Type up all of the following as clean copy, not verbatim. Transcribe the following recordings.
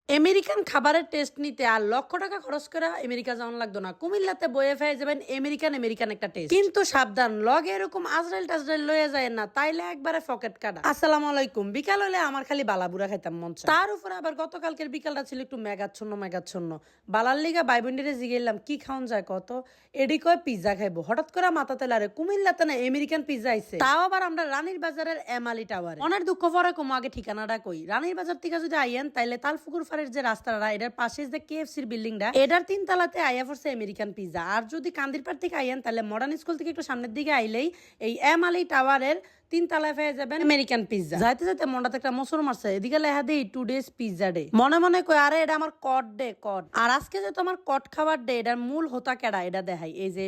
American খাবারের test নিতে আর লক্ষ টাকা খরচ করে আমেরিকা যাওয়ান লাগতো না। কুমিল্লাতে বয়ে ফেয়ে যাবেন আমেরিকান আমেরিকান একটা টেস্ট। কিন্তু সাবধান, লগে এরকম আজরাইল টাজরাইল লয়ে যায় না, তাইলে একবারে পকেট কাটা। আসসালামু আলাইকুম। বিকাল হলে আমার খালি বালাবুড়া খাইতাম মন চায়। তার উপরে আবার গতকালকের বিকালটা ছিল একটু মেঘাচ্ছন্ন। বালার লিগা ভাই বোনদের জিগেলাম কি খাওন যায় কত, এডি কয় পিজ্জা খাইবো। হঠাৎ করে মাথা তেলারে কুমিল্লাতে না আমেরিকান পিজ্জা আইছে, তাও আবার আমরা রানীর বাজারের এমালি টাওয়ারে। অনেক দুঃখ পরে কম আগে ঠিকানাটা কই। রানীর বাজার থেকে যদি আইয়েন তাইলে তালপুকুর যে রাস্তাটা এটার পাশে যে কেএফসির বিল্ডিংটা, এটার 3 তলাতে আইয়া পড়ছে আমেরিকান পিজ্জা। আর যদি কান্দিরপাড় থেকে আইয়েন তাহলে মডার্ন স্কুল থেকে একটু সামনের দিকে আইলেই এই এম আলী টাওয়ারের 3 তলায় পেয়ে যাবেন আমেরিকান পিজ্জা। যাইতে যাইতে মনটাতে একটা মোসর মারছে, এদিকে লেখা দেই 2 days পিজ্জা ডে। মনে মনে কই আরে এটা আমার কট ডে কট। আর আজকে যে তোমার কট খাবার ডে, এটার মূল হোতা কেডা এটা দেখাই। এই যে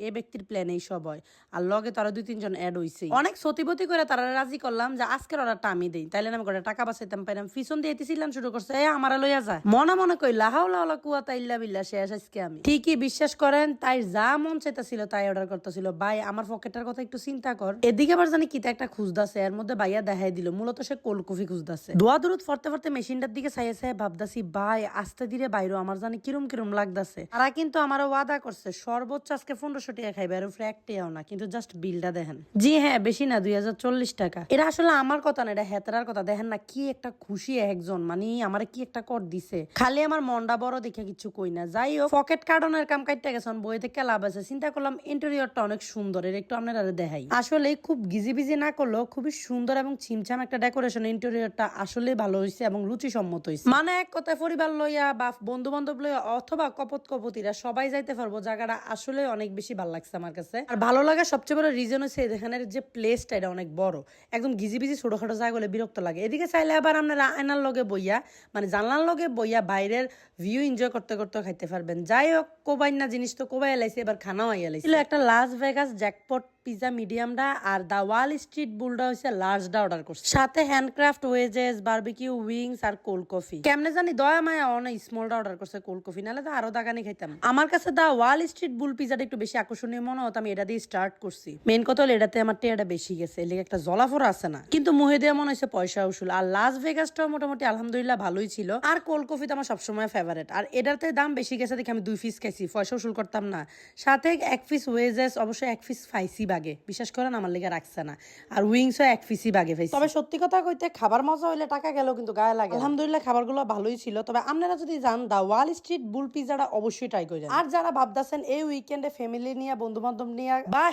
এই ব্যক্তির প্ল্যান এই সব হয়। আর লগে তারা 2-3 জন অ্যাড হইছে। অনেক সতিবতি করে তারা রাজি করলাম যে আজকের অর্ডারটা আমি দেই, তাইলে আমি করে টাকা বাঁচাইতাম পাইলাম। পিছন দিয়ে এতেছিলাম শুরু করছে আমারা লইয়া যায়। মনে মনে কই লাহাউলা কুয়াতা ইল্লা বিল্লাহ, শেষ আজকে আমি। ঠিকই বিশ্বাস করেন, তাই যা মন চাইতাছিল তাই অর্ডার করতেছিল। ভাই আমার পকেটের কথা একটু চিন্তা কর। এদিকে আবার জানি কিতা একটা খুঁজদাছে, এর মধ্যে ভাইয়া দেখাই দিল মূলত সে কোল্ড কফি খুঁজদাছে। দোয়া দূরত ফরতে মেশিনটার দিকে চাইয়া ভাবদাসি ভাই আস্তে ধীরে বাইরো, আমার জানি কিরম লাগদাছে। তারা কিন্তু আমার ওয়াদা করছে সর্বোচ্চ আজকে 1500 টাকা খাইবে, আর উপরে একটাও না। কিন্তু জাস্ট বিলটা দেখেন। জি হ্যাঁ, বেশি না, 2040 টাকা। এটা আসলে আমার কথা না, এটা হেতারার কথা। দেখেন না কি একটা খুশি একজন, মানে আমার কি একটা কর দিছে। খালি আমার মনটা বড় দেখে কিছু কই না। যাই হোক, পকেট কার্ডনের কাম কাটতে গেছেন, বই থেকে লাভ আছে। চিন্তা করলাম ইন্টেরিয়রটা অনেক সুন্দর, এর একটু আপনারা দেখাই। আসলে খুব গিজি না করলেও খুবই সুন্দর এবং ছিমছাম একটা ডেকোরেশন। ইন্টেরিয়রটা আসলে ভালো হয়েছে এবং রুচিসম্মত হয়েছে। মানে এক কথায় পরিবার লইয়া বা বন্ধু বান্ধব লইয়া অথবা কপতিরা সবাই যাইতে পারবো। জায়গাটা আসলে অনেক বেশি ভালো লাগছে আমার কাছে। আর ভালো লাগার সবচেয়ে বড় রিজন হচ্ছে এখানের যে প্লেসটা, এটা অনেক বড়। একদম গিজি ছোটখাটো জায়গা হলে বিরক্ত লাগে। এদিকে চাইলে আবার আপনারা আয়নার লগে বইয়া, মানে জানলার লগে বইয়া বাইরের ভিউ এনজয় করতে খাইতে পারবেন। যাই হোক, কোবাই না জিনিস তো কোবাই এলাইছে, এবার খানাও আইয়ালাইছে। একটা লাস ভেগাস জ্যাকপট পিজা মিডিয়ামটা, আর দা ওয়াল স্ট্রিট বুলটা হচ্ছে লার্জটা অর্ডার করছে। সাথে হ্যান্ডক্রাফট ওয়েজেস, বারবিকিউ উইংস আর কোল্ড কফি। কেমনে জানি দয়া মায়া অনেক স্মলটা অর্ডার করছে কোল্ড কফি, নাহলে তো আরো দাগানি খাইতাম। আমার কাছে দা ওয়াল স্ট্রিট বুল পিজাটা একটু বেশি আকর্ষণীয় মনে হতো, আমি এটা দিয়ে স্টার্ট করছি। মেন কথা হলো এটাতে আমার টেয়াটা বেশি গেছে, এর একটা জলাফোরা আছে না, কিন্তু মুহে দিয়ে মনে হচ্ছে পয়সা উসুল। আর লাস ভেগাসটাও মোটামুটি আলহামদুলিল্লাহ ভালোই ছিল। আর কোল্ড কফি তো আমার সবসময় ফেভারিট। আর এটাতে দাম বেশি গেছে দেখে আমি 2 পিস খাইছি, পয়সা উসুল করতাম না। সাথে 1 পিস ওয়েজেস, অবশ্যই 1 পিস ফাইসি বাগে, বিশ্বাস করেন আমার লেগে রাখছে না। আর উইংসও 1 পিসই বাগে পাইছি। তবে সত্যি কথা কইতে খাবার মজা হইলে টাকা গেল কিন্তু গায়ে লাগে। আলহামদুলিল্লাহ খাবারগুলো ভালোই ছিল। তবে আপনারা যদি যান দা ওয়াল স্ট্রিট বুল পিজাটা অবশ্যই ট্রাই করেন। আর যারা ভাবতেছেন এই উইকেন্ডে ফ্যামিলি নিয়ে, বন্ধু বান্ধব নিয়ে বা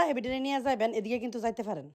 হেবিটেরি নিয়ে যাবেন, এদিকে কিন্তু যাইতে পারেন।